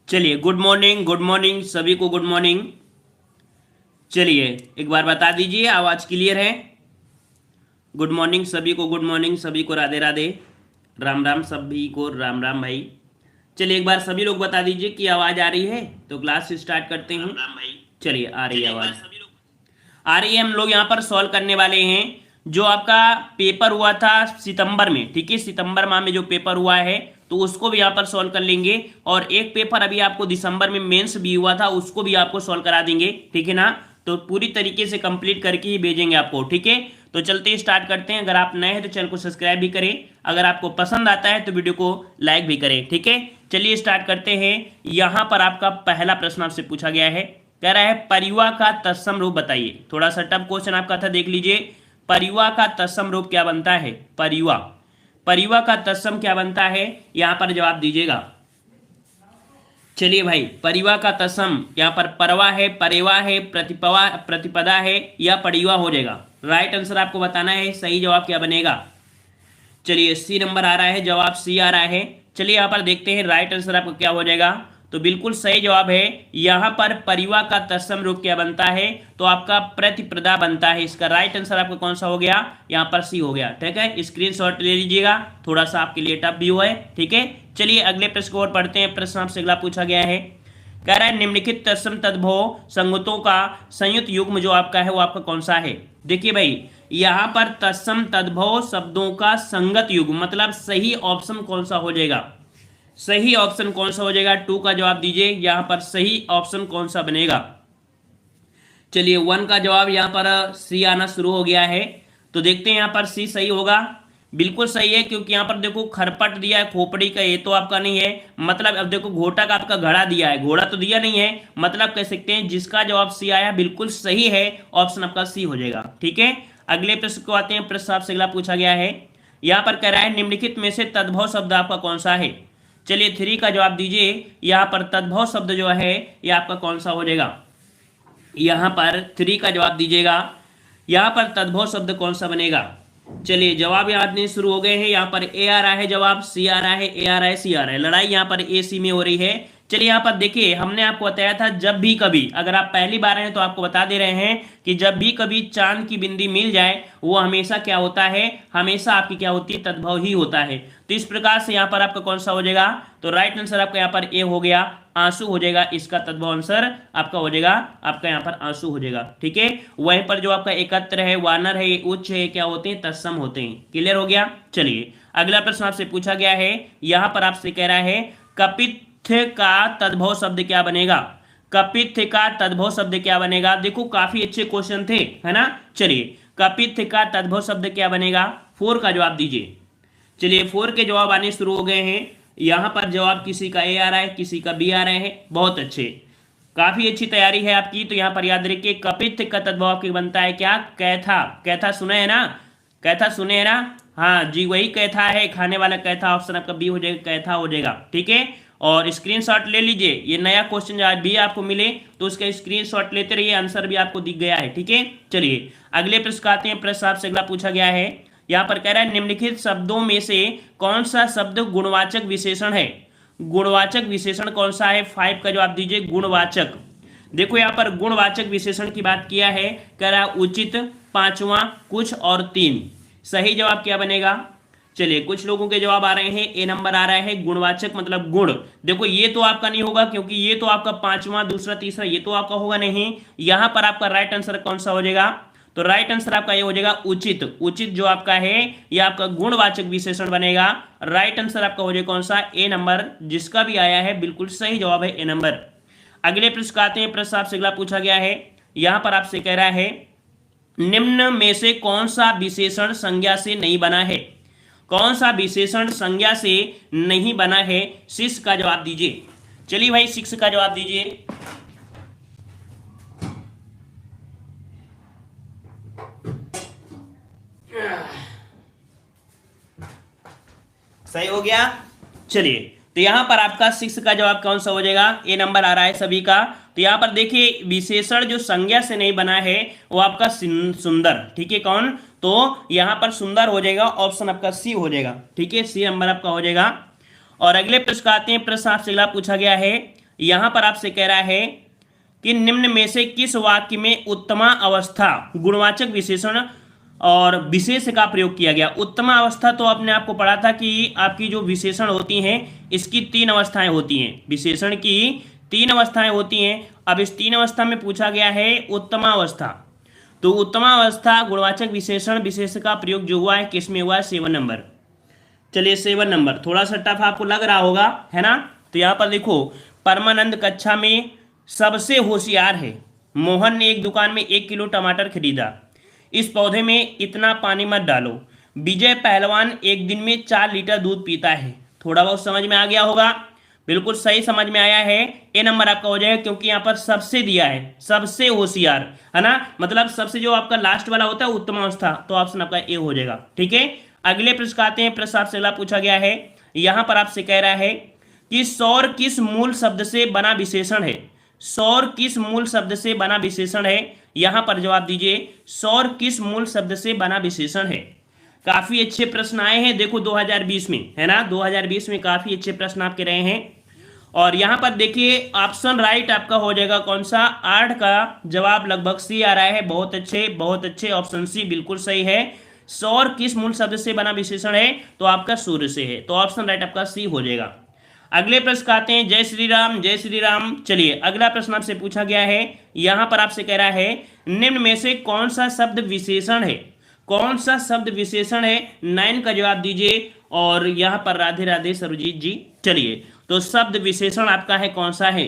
चलिए, good morning सभी को, गुड मॉर्निंग। चलिए एक बार बता दीजिए, आवाज क्लियर है? गुड मॉर्निंग सभी को, गुड मॉर्निंग सभी को, राधे राधे, राम राम सभी को, राम राम भाई। चलिए एक बार सभी लोग बता दीजिए कि आवाज आ रही है, तो क्लास स्टार्ट करते हैं। राम भाई, चलिए आ रही है आवाज, आ रही है। हम लोग यहाँ पर सॉल्व करने वाले हैं जो आपका पेपर हुआ था सितंबर में, ठीक है, सितंबर माह में जो पेपर हुआ है तो उसको भी यहाँ पर सॉल्व कर लेंगे। और एक पेपर अभी आपको दिसंबर में मेंस भी हुआ था, उसको भी आपको सॉल्व करा देंगे, ठीक है ना। तो पूरी तरीके से कंप्लीट करके ही भेजेंगे आपको, ठीक है। तो चलते ही स्टार्ट करते हैं। अगर आप नए हैं तो चैनल को सब्सक्राइब भी करें, अगर आपको पसंद आता है तो वीडियो को लाइक भी करें, ठीक है। चलिए स्टार्ट करते हैं। यहाँ पर आपका पहला प्रश्न आपसे पूछा गया है, कह रहा है परिवा का तत्सम रूप बताइए। थोड़ा सा टफ क्वेश्चन आपका था, देख लीजिए। परिवा का तत्सम रूप क्या बनता है? परिवा, परिवा का तत्सम क्या बनता है, यहां पर जवाब दीजिएगा। चलिए भाई, परिवा का तत्सम यहां पर परवा है, परेवा है, प्रतिपदा है या परिवा हो जाएगा। राइट आंसर आपको बताना है, सही जवाब क्या बनेगा। चलिए सी नंबर आ रहा है, जवाब सी आ रहा है। चलिए यहां पर देखते हैं राइट आंसर आपका क्या हो जाएगा। तो बिल्कुल सही जवाब है। यहां पर परिवा का तत्सम रूप क्या बनता है, तो आपका प्रतिप्रदा बनता है। इसका राइट आंसर आपका कौन सा हो गया, यहां पर सी हो गया, ठीक है। स्क्रीनशॉट ले लीजिएगा, थोड़ा सा आपके लिए टफ भी हुआ है, ठीक है। चलिए अगले प्रश्न को और पढ़ते हैं। प्रश्न आपसे अगला पूछा गया है, कह रहा है निम्नलिखित तत्सम तद्भव संयुक्तों का संयुक्त युग्म जो आपका है वो आपका कौन सा है। देखिए भाई, यहां पर तत्सम तद्भव शब्दों का संगत युग्म मतलब सही ऑप्शन कौन सा हो जाएगा, सही ऑप्शन कौन सा हो जाएगा। 2 का जवाब दीजिए, यहां पर सही ऑप्शन कौन सा बनेगा। चलिए 1 का जवाब यहां पर सी आना शुरू हो गया है, तो देखते हैं यहां पर सी सही होगा। बिल्कुल सही है, क्योंकि यहां पर देखो खरपट दिया है, खोपड़ी का, ये तो आपका नहीं है। मतलब अब देखो घोटा का आपका घड़ा दिया है, घोड़ा तो दिया नहीं है। मतलब कह सकते हैं जिसका जवाब सी आया बिल्कुल सही है, ऑप्शन आपका सी हो जाएगा, ठीक है। अगले प्रश्न को आते हैं। प्रश्न आपसे अगला पूछा गया है, यहां पर कह रहा है निम्नलिखित में से तद्भव शब्द आपका कौन सा है। चलिए 3 का जवाब दीजिए, यहां पर तद्भव शब्द जो है ये आपका कौन सा हो जाएगा। यहां पर 3 का जवाब दीजिएगा, यहां पर तद्भव शब्द कौन सा बनेगा। चलिए जवाब यहाँ आने शुरू हो गए हैं। यहाँ पर ए आ रहा है, जवाब सी आ रहा है, ए आ रहा है, सी आ रहा है। लड़ाई यहाँ पर ए सी में हो रही है। चलिए यहाँ पर देखिए, हमने आपको बताया था जब भी कभी, अगर आप पहली बार हैं तो आपको बता दे रहे हैं कि जब भी कभी चांद की बिंदी मिल जाए वो हमेशा क्या होता है, हमेशा आपकी क्या होती है, तद्भव ही होता है। तो इस प्रकार से यहाँ पर आपका कौन सा हो जाएगा, तो राइट आंसर आपका यहाँ पर ए हो गया, आंसू हो जाएगा। इसका तद्भव आंसर आपका हो जाएगा, आपका यहाँ पर आंसू हो जाएगा, ठीक है। वहीं पर जो आपका एकत्र है, वानर है, उच्च है, क्या होते हैं, तत्सम होते हैं। क्लियर हो गया। चलिए अगला प्रश्न आपसे पूछा गया है, यहां पर आपसे कह रहा है कपित्थ का तद्भव शब्द क्या बनेगा। कपित्थ का तद्भव शब्द क्या बनेगा। देखो काफी अच्छे क्वेश्चन थे, है ना। चलिए कपित्थ का तद्भव शब्द क्या बनेगा, 4 का जवाब दीजिए। चलिए 4 के जवाब आने शुरू हो गए हैं। यहां पर जवाब किसी का ए आ रहा है, किसी का बी आ रहे हैं, बहुत अच्छे, काफी अच्छी तैयारी है आपकी। तो यहां पर याद रखिए कपित्थ का तद्भव आपके बनता है क्या, कैथा। कैथा सुने है ना, कैथा सुने है ना, हाँ जी वही कैथा है, खाने वाला कैथा। ऑप्शन आपका बी हो जाएगा, कैथा हो जाएगा, ठीक है। और स्क्रीनशॉट ले लीजिए, ये नया क्वेश्चन आज भी आपको मिले तो उसका स्क्रीनशॉट लेते रहिए, आंसर भी आपको दिख गया है, ठीक है। चलिए अगले प्रश्न आते हैं। प्रश्न आपसे अगला पूछा गया है, यहां पर कह रहा है निम्नलिखित शब्दों में से कौन सा शब्द गुणवाचक विशेषण है। गुणवाचक विशेषण कौन सा है, 5 का जवाब दीजिए। गुणवाचक, देखो यहां पर गुणवाचक विशेषण की बात किया है, कह रहा है उचित, 5वां, कुछ और 3। सही जवाब क्या बनेगा। चलिए कुछ लोगों के जवाब आ रहे हैं, ए नंबर आ रहा है, गुणवाचक मतलब गुण। देखो ये तो आपका नहीं होगा, क्योंकि ये तो आपका 5वां, दूसरा, तीसरा, ये तो आपका होगा नहीं। यहां पर आपका राइट आंसर कौन सा हो जाएगा, तो राइट आंसर आपका ये हो जाएगा उचित। उचित जो आपका है ये आपका गुणवाचक विशेषण बनेगा। राइट आंसर आपका हो जाएगा कौन सा, ए नंबर। जिसका भी आया है बिल्कुल सही जवाब है, ए नंबर। अगले प्रश्न आते हैं। प्रश्न आपसे अगला पूछा गया है, यहां पर आपसे कह रहा है निम्न में से कौन सा विशेषण संज्ञा से नहीं बना है। कौन सा विशेषण संज्ञा से नहीं बना है, 6 का जवाब दीजिए। चलिए भाई 6 का जवाब दीजिए। सही हो गया। चलिए तो यहां पर आपका 6 का जवाब कौन सा हो जाएगा, ए नंबर आ रहा है सभी का। तो यहां पर देखिए विशेषण जो संज्ञा से नहीं बना है वो आपका सुंदर, ठीक है। कौन, तो यहां पर सुंदर हो जाएगा, ऑप्शन आपका सी हो जाएगा, ठीक है। सी नंबर आपका हो जाएगा। और अगले प्रश्न आते हैं। प्रश्न आपसे अगला पूछा गया है, यहां पर आपसे कह रहा है कि निम्न में से किस वाक्य में उत्तमा अवस्था गुणवाचक विशेषण और विशेष का प्रयोग किया गया। उत्तमा अवस्था तो आपने आपको पढ़ा था कि आपकी जो विशेषण होती हैं इसकी 3 अवस्थाएं होती हैं, विशेषण की 3 अवस्थाएं होती हैं। अब इस 3 अवस्था में पूछा गया है उत्तमा अवस्था, तो उत्तमा अवस्था गुणवाचक विशेषण विशेष का प्रयोग जो हुआ है किस में हुआ है, 7 नंबर। चलिए 7 नंबर थोड़ा सा टफ आपको लग रहा होगा, है ना। तो यहाँ पर देखो, परमानंद कक्षा में सबसे होशियार है। मोहन ने एक दुकान में 1 किलो टमाटर खरीदा। इस पौधे में इतना पानी मत डालो। विजय पहलवान एक दिन में 4 लीटर दूध पीता है। थोड़ा बहुत समझ में आ गया होगा, बिल्कुल सही समझ में आया है। ए नंबर आपका हो जाएगा क्योंकि यहाँ पर सबसे दिया है, सबसे होशियार, है ना। मतलब सबसे जो आपका लास्ट वाला होता है उत्तम अवस्था, तो ऑप्शन आपका ए हो जाएगा। ठीक है, अगले प्रश्न आते हैं। प्रश्न आपसे अगला पूछा गया है, यहां पर आपसे कह रहा है कि सौर किस मूल शब्द से बना विशेषण है। सौर किस मूल शब्द से बना विशेषण है, यहां पर जवाब दीजिए। सौर किस मूल शब्द से बना विशेषण है। काफी अच्छे प्रश्न आए हैं, देखो 2020 में, है ना, 2020 में काफी अच्छे प्रश्न आपके रहे हैं। और यहां पर देखिए ऑप्शन राइट आपका हो जाएगा कौन सा, 8 का जवाब लगभग सी आ रहा है। बहुत अच्छे, बहुत अच्छे, ऑप्शन सी बिल्कुल सही है। सौर किस मूल शब्द से बना विशेषण है, तो आपका सूर्य से है, तो ऑप्शन राइट आपका सी हो जाएगा। अगले प्रश्न आते हैं। जय श्री राम, जय श्री राम। चलिए अगला प्रश्न आपसे पूछा गया है, यहां पर आपसे कह रहा है निम्न में से कौन सा शब्द विशेषण है। कौन सा शब्द विशेषण है, 9 का जवाब दीजिए। और यहां पर राधे राधे सरजीत जी। चलिए तो शब्द विशेषण आपका है कौन सा है।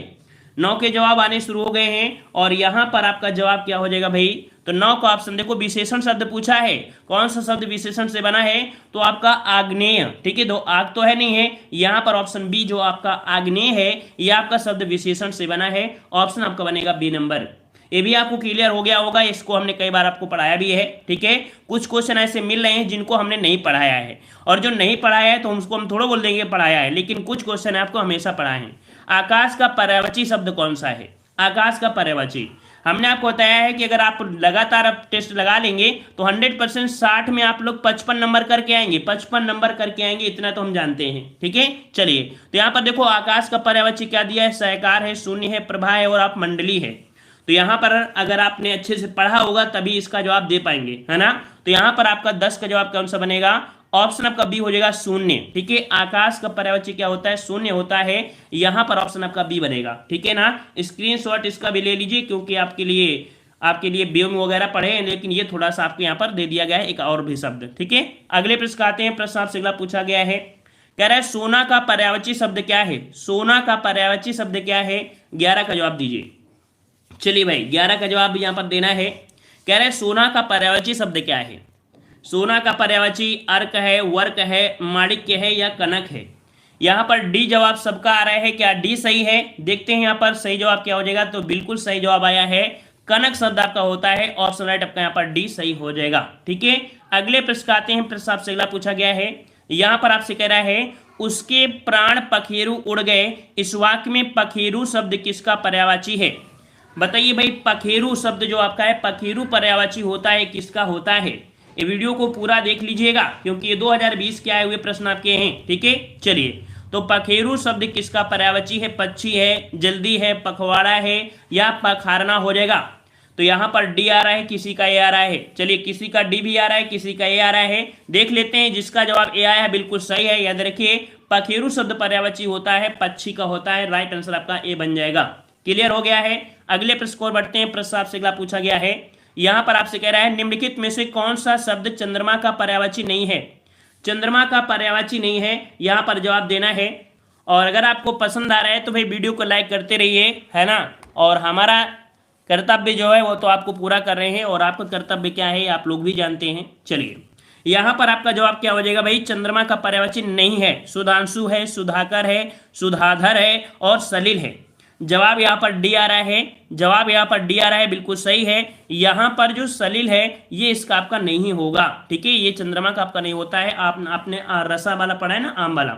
9 के जवाब आने शुरू हो गए हैं और यहां पर आपका जवाब क्या हो जाएगा भाई, तो 9 का ऑप्शन देखो, विशेषण शब्द पूछा है, कौन सा शब्द विशेषण से बना है, तो आपका आग्नेय। ठीक है, तो आग तो है नहीं है, यहां पर ऑप्शन बी जो आपका आग्नेय है यह आपका शब्द विशेषण से बना है। ऑप्शन आपका बनेगा बी नंबर। ये भी आपको क्लियर हो गया होगा, इसको हमने कई बार आपको पढ़ाया भी है। ठीक है, कुछ क्वेश्चन ऐसे मिल रहे हैं जिनको हमने नहीं पढ़ाया है, और जो नहीं पढ़ाया है तो उसको हम थोड़ा बोल देंगे पढ़ाया है, लेकिन कुछ क्वेश्चन आपको हमेशा पढ़ाए हैं। आकाश का पर्यायवाची शब्द कौन सा है। आकाश का पर्यायवाची हमने आपको बताया है कि अगर आप लगातार आप टेस्ट लगा लेंगे तो 100% 60 में आप लोग 55 नंबर करके आएंगे, 55 नंबर करके आएंगे, इतना तो हम जानते हैं। ठीक है, चलिए तो यहाँ पर देखो आकाश का पर्यायवाची क्या दिया है, सहकार है, शून्य है, प्रभा है और आप मंडली है। तो यहाँ पर अगर आपने अच्छे से पढ़ा होगा तभी इसका जवाब दे पाएंगे, है ना। तो यहाँ पर आपका 10 का जवाब कौन सा बनेगा, ऑप्शन आपका बी हो जाएगा, शून्य। ठीक है, आकाश का पर्यायवाची क्या होता है, शून्य होता है। यहां पर ऑप्शन आपका बी बनेगा। ठीक है ना, स्क्रीनशॉट इसका भी ले लीजिए क्योंकि आपके लिए व्योम वगैरह पढ़े हैं, लेकिन ये थोड़ा सा आपको यहाँ पर दे दिया गया है एक और भी शब्द। ठीक है, अगले प्रश्न आते हैं। प्रश्न आपसे अगला पूछा गया है, कह रहा है सोना का पर्यायवाची शब्द क्या है। सोना का पर्यायवाची शब्द क्या है, 11 का जवाब दीजिए। चलिए भाई 11 का जवाब भी यहाँ पर देना है। कह रहे हैं सोना का पर्यायवाची शब्द क्या है। सोना का पर्यायवाची अर्क है, वर्क है, माणिक्य है या कनक है। यहाँ पर डी जवाब सबका आ रहा है, क्या डी सही है, देखते हैं यहाँ पर सही जवाब क्या हो जाएगा। तो बिल्कुल सही जवाब आया है, कनक शब्द आपका होता है। ऑप्शन राइट आपका यहाँ पर डी सही हो जाएगा। ठीक है, अगले प्रश्न आते हैं। प्रश्न आपसे अगला पूछा गया है, यहाँ पर आपसे कह रहा है उसके प्राण पखेरु उड़ गए। इस वाक्य में पखेरु शब्द किसका पर्यायवाची है। बताइए भाई, पखेरु शब्द जो आपका है, पखेरु पर्यायवाची होता है, किसका होता है। ये वीडियो को पूरा देख लीजिएगा क्योंकि ये 2020 के आए हुए प्रश्न आपके हैं। ठीक है, चलिए तो पखेरु शब्द किसका पर्यायवाची है, पक्षी है, जल्दी है, पखवाड़ा है या पखारना हो जाएगा। तो यहाँ पर डी आ रहा है, किसी का ए आ रहा है। चलिए किसी का डी भी आ रहा है, किसी का ए आ रहा है, देख लेते हैं। जिसका जवाब ए आया है बिल्कुल सही है। याद रखिए पखेरु शब्द पर्यायवाची होता है, पक्षी का होता है। राइट आंसर आपका ए बन जाएगा। क्लियर हो गया है, अगले प्रश्न को बढ़ते हैं। प्रश्न आपसे अगला पूछा गया है, यहां पर आपसे कह रहा है निम्नलिखित में से कौन सा शब्द चंद्रमा का पर्यायवाची नहीं है। चंद्रमा का पर्यायवाची नहीं है, यहां पर जवाब देना है। और अगर आपको पसंद आ रहा है तो भाई वीडियो को लाइक करते रहिए, है ना। और हमारा कर्तव्य जो है वो तो आपको पूरा कर रहे हैं, और आपका कर्तव्य क्या है आप लोग भी जानते हैं। चलिए यहां पर आपका जवाब क्या हो जाएगा भाई, चंद्रमा का पर्यायवाची नहीं है। सुधांशु है, सुधाकर है, सुधाधर है और सलिल है। जवाब यहाँ पर डी आ रहा है, जवाब यहाँ पर डी आ रहा है, बिल्कुल सही है। यहाँ पर जो सलिल है ये इसका आपका नहीं होगा। ठीक है, ये चंद्रमा का आपका नहीं होता है। आपने रसा वाला पढ़ा है ना, आम वाला।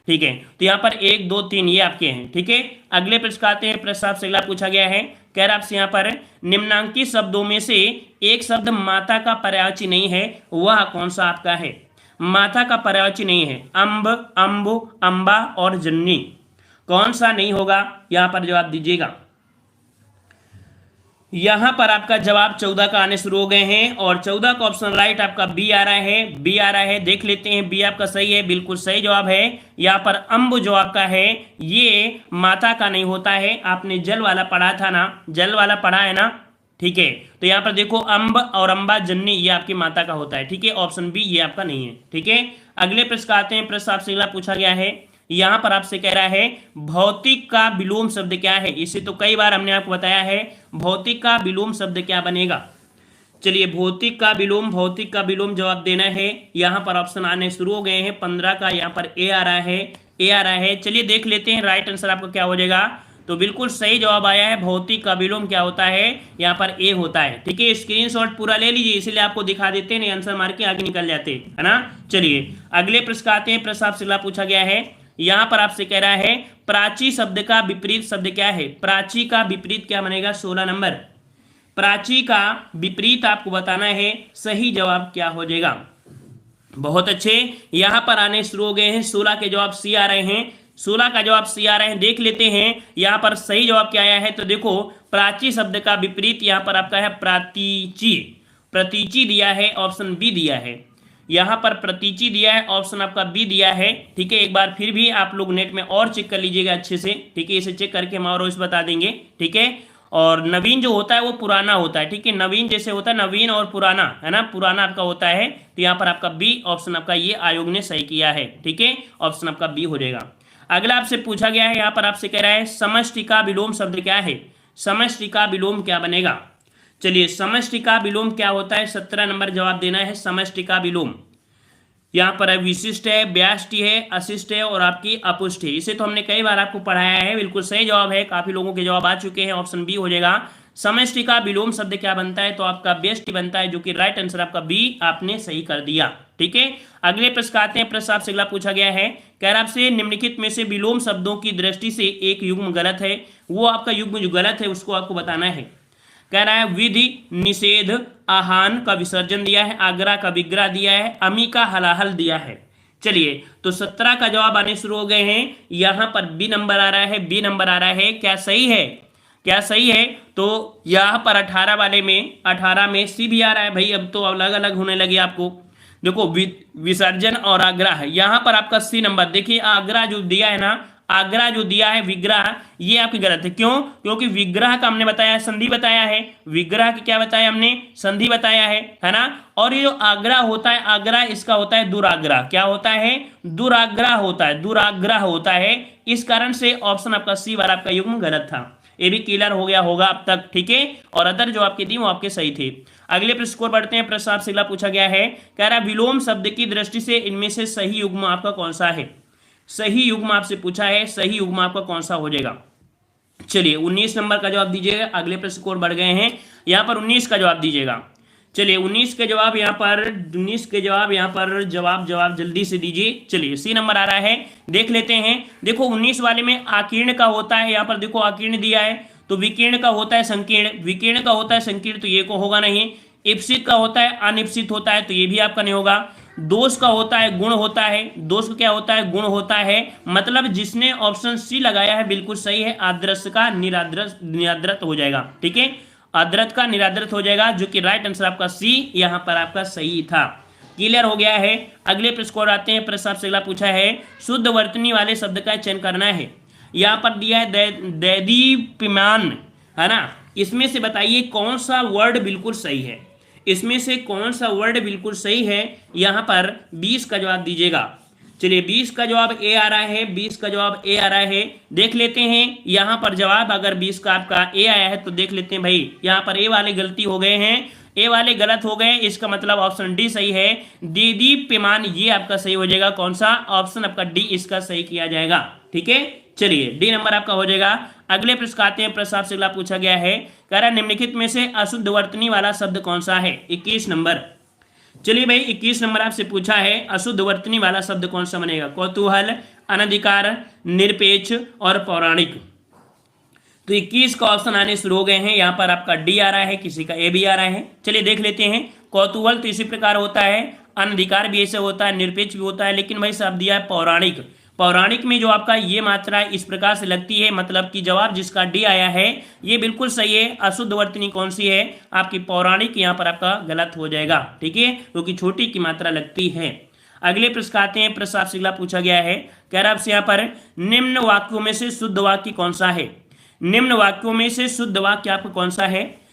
ठीक है, तो यहाँ पर 1 2 3 ये आपके हैं। ठीक है, अगले प्रश्न आते हैं। प्रश्न आपसे अगला पूछा गया है, कह रहा आपसे यहाँ पर निम्नांकित शब्दों में से एक शब्द माता का पर्यायवाची नहीं है, वह कौन सा आपका है। माता का पर्यायवाची नहीं है, अम्ब, अम्बु, अम्बा और जन्नी। कौन सा नहीं होगा, यहां पर जवाब दीजिएगा। यहां पर आपका जवाब 14 का आने शुरू हो गए हैं और 14 का ऑप्शन राइट आपका बी आ रहा है, बी आ रहा है। देख लेते हैं, बी आपका सही है, बिल्कुल सही जवाब है। यहां पर अम्ब जो आपका है ये माता का नहीं होता है। आपने जल वाला पढ़ा था ना, जल वाला पढ़ा है ना, ठीक है। तो यहां पर देखो अम्ब और अम्बा जननी ये आपकी माता का होता है, ठीक है। ऑप्शन बी ये आपका नहीं है, ठीक है। अगले प्रश्न आते हैं। प्रश्न आपसे अगला पूछा गया है, यहां पर आपसे कह रहा है भौतिक का विलोम शब्द क्या है। इसे तो कई बार हमने आपको बताया है, भौतिक का विलोम शब्द क्या बनेगा। चलिए भौतिक का विलोम, भौतिक का विलोम जवाब देना है। यहां पर ऑप्शन आने शुरू हो गए हैं। 15 का यहां पर ए आ रहा है, ए आ रहा है। चलिए देख लेते हैं राइट आंसर आपका क्या हो जाएगा। तो बिल्कुल सही जवाब आया है, भौतिक का विलोम क्या होता है, यहाँ पर ए होता है, ठीक है। स्क्रीनशॉट पूरा ले लीजिए, इसलिए आपको दिखा देते हैं, नहीं आंसर मार के आगे निकल जाते है ना। चलिए अगले प्रश्न आते हैं। प्रश्न आपसे अगला पूछा गया है, यहां पर आपसे कह रहा है प्राची शब्द का विपरीत शब्द क्या है। प्राची का विपरीत क्या बनेगा, 16 नंबर। प्राची का विपरीत आपको बताना है, सही जवाब क्या हो जाएगा। बहुत अच्छे, यहां पर आने शुरू हो गए हैं। 16 के जवाब सी आ रहे हैं, 16 का जवाब सी आ रहे हैं। देख लेते हैं यहां पर सही जवाब क्या आया है। तो देखो प्राची शब्द का विपरीत यहां पर आपका है प्रतीची, प्रतीची दिया है, ऑप्शन बी दिया है। यहां पर प्रतीची दिया है, ऑप्शन आपका बी दिया है, ठीक है। एक बार फिर भी आप लोग नेट में और चेक कर लीजिएगा अच्छे से, ठीक है। इसे चेक करके हम और इस बता देंगे, ठीक है। और नवीन जो होता है वो पुराना होता है, ठीक है। नवीन जैसे होता है, नवीन और पुराना है ना, पुराना आपका होता है। तो यहाँ पर आपका बी ऑप्शन आपका ये आयोग ने सही किया है, ठीक है। ऑप्शन आपका बी हो जाएगा। अगला आपसे पूछा गया है, यहाँ पर आपसे कह रहा है समष्टि का विलोम शब्द क्या है। समष्टि का विलोम क्या बनेगा। चलिए समष्टि का विलोम क्या होता है, 17 नंबर जवाब देना है। समष्टि का विलोम यहाँ पर है विशिष्ट है, व्यष्टि है, अशिष्ट है और आपकी अपुष्ट है। इसे तो हमने कई बार आपको पढ़ाया है, बिल्कुल सही जवाब है। काफी लोगों के जवाब आ चुके हैं, ऑप्शन बी हो जाएगा। समष्टि का विलोम शब्द क्या बनता है, तो आपका व्यष्टि बनता है, जो कि राइट आंसर आपका बी आपने सही कर दिया, ठीक है। अगले प्रश्न आते हैं। प्रश्न आपसे अगला पूछा गया है, कह रहा आपसे निम्नलिखित में से विलोम शब्दों की दृष्टि से एक युग्म गलत है। वो आपका युग्म जो गलत है उसको आपको बताना है। कह रहा है विधि निषेध आहान का विसर्जन दिया है, आगरा का विग्रह दिया है, अमी का हलाहल दिया है। चलिए तो 17 का जवाब आने शुरू हो गए हैं। यहां पर बी नंबर आ रहा है, बी नंबर आ रहा है। क्या सही है, क्या सही है। तो यहां पर 18 वाले में, 18 में सी भी आ रहा है भाई। अब तो अलग अलग होने लगे आपको। देखो विसर्जन और आग्रह, यहां पर आपका सी नंबर। देखिए आग्रह जो दिया है ना, आग्रह जो दिया है विग्रह, ये आपकी गलत है। क्यों, क्योंकि विग्रह का हमने बताया, संधि बताया है। विग्रह की क्या बताया हमने, संधि बताया है ना। और ये जो आग्रह होता है, आग्रह इसका होता है दुराग्रह। क्या होता है, दुराग्रह होता है, दुराग्रह होता है। इस कारण से ऑप्शन आपका सी वाला आपका युग्म गलत था। ये भी क्लियर हो गया होगा अब तक, ठीक है। और अदर जो आपके दी वो आपके सही थे। अगले प्रश्न को बढ़ते हैं। प्रश्न आपसे अगला पूछा गया है, कह रहा विलोम शब्द की दृष्टि से इनमें से सही युग्म आपका कौन सा है। सही युग्म आपसे पूछा है, सही युग्म आपका कौन सा हो जाएगा। चलिए 19 नंबर का जवाब दीजिएगा। अगले प्रश्न को बढ़ गए हैं, यहाँ पर 19 का जवाब दीजिएगा। चलिए 19 के जवाब यहाँ पर, 19 के जवाब यहाँ पर जवाब जल्दी से दीजिए। चलिए सी नंबर आ रहा है, देख लेते हैं। देखो 19 वाले में आकीर्ण का होता है, यहाँ पर देखो आकीर्ण दिया है। तो विकीर्ण का होता है संकीर्ण, विकीर्ण का होता है संकीर्ण, तो ये को होगा नहीं। इप्सित का होता है अनिप्सित होता है, तो ये भी आपका नहीं होगा। दोष का होता है गुण होता है, दोष का क्या होता है, गुण होता है। मतलब जिसने ऑप्शन सी लगाया है बिल्कुल सही है। आद्रस का निराद्रत हो जाएगा, ठीक है। आद्रत का निराद्रत हो जाएगा, जो कि राइट आंसर आपका सी यहाँ पर आपका सही था। क्लियर हो गया है। अगले प्रश्न को आते हैं। प्रश्न आपसे अगला पूछा है, शुद्ध वर्तनी वाले शब्द का चयन करना है। यहाँ पर दिया है दैदीप्यमान, है ना। इसमें से बताइए कौन सा वर्ड बिल्कुल सही है, इसमें से कौन सा वर्ड बिल्कुल सही है। यहां पर 20 का जवाब दीजिएगा। चलिए 20 का जवाब ए आ रहा है, 20 का जवाब ए आ रहा है। देख लेते हैं यहां पर जवाब, अगर 20 का आपका ए आया है तो देख लेते हैं भाई। यहां पर ए वाले गलती हो गए हैं, ए वाले गलत हो गए। इसका मतलब ऑप्शन डी सही है। दीदीप्यमान ये आपका सही हो जाएगा। कौन सा, ऑप्शन आपका डी इसका सही किया जाएगा, ठीक है। चलिए डी नंबर आपका हो जाएगा। अगले प्रश्न आते हैं। प्रश्न आपसे अगला पूछा गया है, कह रहा निम्नलिखित में से अशुद्ध वर्तनी वाला शब्द कौन सा है। 21 नंबर। चलिए भाई 21 नंबर आपसे पूछा है, अशुद्ध वर्तनी वाला शब्द कौन सा बनेगा। कौतूहल, अनधिकार, निरपेक्ष और पौराणिक। तो 21 का ऑप्शन आने शुरू हो गए हैं। यहाँ पर आपका डी आ रहा है, किसी का ए भी आ रहा है। चलिए देख लेते हैं। कौतूहल तो इसी प्रकार होता है, अनधिकार भी ऐसे होता है, निरपेक्ष भी होता है, लेकिन भाई सब दिया है पौराणिक। पौराणिक में जो आपका ये मात्रा इस प्रकार से लगती है, मतलब कि जवाब जिसका डी आया है ये बिल्कुल सही है। अशुद्ध वर्तनी कौन सी है आपकी? पौराणिक, यहाँ पर आपका गलत हो जाएगा, ठीक है, क्योंकि छोटी की मात्रा लगती है। अगले प्रश्न आते हैं। प्रश्न आपसे अगला पूछा गया है, कह रहा है आपसे यहाँ पर निम्न वाक्यों में से शुद्ध वाक्य कौन सा है? निम्न वाक्यों में से शुद्ध वाक्य आपका कौन सा है?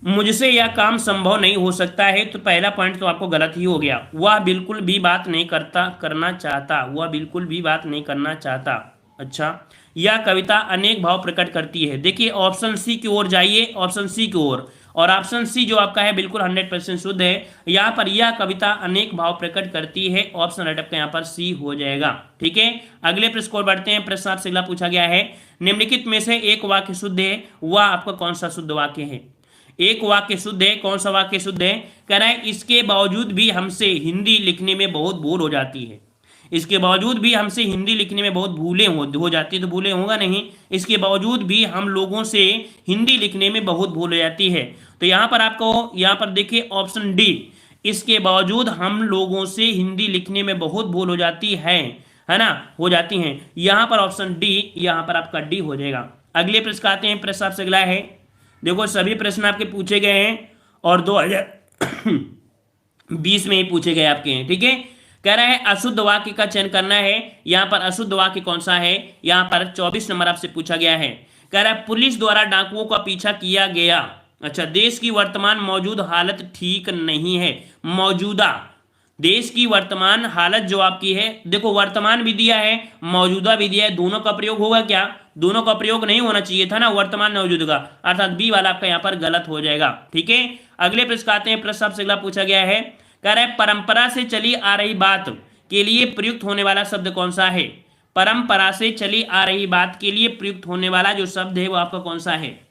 मुझसे यह काम संभव नहीं हो सकता है, तो पहला पॉइंट तो आपको गलत ही हो गया। वह बिल्कुल भी बात नहीं करना चाहता, वह बिल्कुल भी बात नहीं करना चाहता। अच्छा, यह कविता अनेक भाव प्रकट करती है। देखिए ऑप्शन सी की ओर जाइए, ऑप्शन सी की ओर, और ऑप्शन सी जो आपका है बिल्कुल 100% शुद्ध है। यहाँ पर यह कविता अनेक भाव प्रकट करती है, ऑप्शन राइट आपका यहाँ पर सी हो जाएगा, ठीक है। अगले प्रश्न को बढ़ते हैं। प्रश्न आपसे अगला पूछा गया है, निम्नलिखित में से एक वाक्य शुद्ध है, वह आपका कौन सा शुद्ध वाक्य है? एक वाक्य शुद्ध है, कौन सा वाक्य शुद्ध है? कह रहा है इसके बावजूद भी हमसे हिंदी लिखने में बहुत भूल हो जाती है। इसके बावजूद भी हमसे हिंदी लिखने में बहुत भूलें हो जाती है, तो भूलें होगा नहीं, इसके बावजूद भी हम लोगों से हिंदी लिखने में बहुत भूल हो जाती है। तो यहाँ पर आपको, यहाँ पर देखिए ऑप्शन डी, इसके बावजूद हम लोगों से हिंदी लिखने में बहुत भूल हो जाती है ना, हो जाती हैं। यहाँ पर ऑप्शन डी, यहाँ पर आपका डी हो जाएगा। अगले प्रश्न आते हैं। प्रश्न आपसे अगला है, देखो सभी प्रश्न आपके पूछे गए हैं और 2020 में ही पूछे गए आपके हैं, ठीक है। कह रहा है अशुद्ध वाक्य का चयन करना है। यहाँ पर अशुद्ध वाक्य कौन सा है? यहाँ पर 24 नंबर आपसे पूछा गया है। कह रहा है पुलिस द्वारा डाकुओं का पीछा किया गया। अच्छा, देश की वर्तमान मौजूद हालत ठीक नहीं है। मौजूदा, देश की वर्तमान हालत जो आपकी है, देखो वर्तमान भी दिया है, मौजूदा भी दिया है, दोनों का प्रयोग होगा क्या? दोनों का प्रयोग नहीं होना चाहिए था ना, वर्तमान मौजूदा, अर्थात बी वाला आपका यहाँ पर गलत हो जाएगा, ठीक है। अगले प्रश्न आते हैं। प्रश्न आपसे अगला पूछा गया है, कह रहा है परंपरा से चली आ रही बात के लिए प्रयुक्त होने वाला शब्द कौन सा है? परंपरा से चली आ रही बात के लिए प्रयुक्त होने वाला जो शब्द है वो आपका कौन सा है?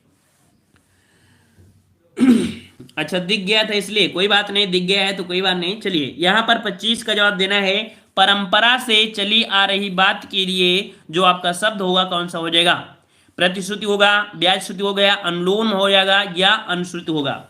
अच्छा, दिख गया था इसलिए कोई बात नहीं, दिख गया है तो कोई बात नहीं। चलिए यहाँ पर 25 का जवाब देना है। परंपरा से चली आ रही बात के लिए जो आपका शब्द होगा कौन सा हो जाएगा? प्रतिश्रुति होगा, ब्याज श्रुति हो गया, अनुलोम हो जाएगा या अनुश्रुति होगा।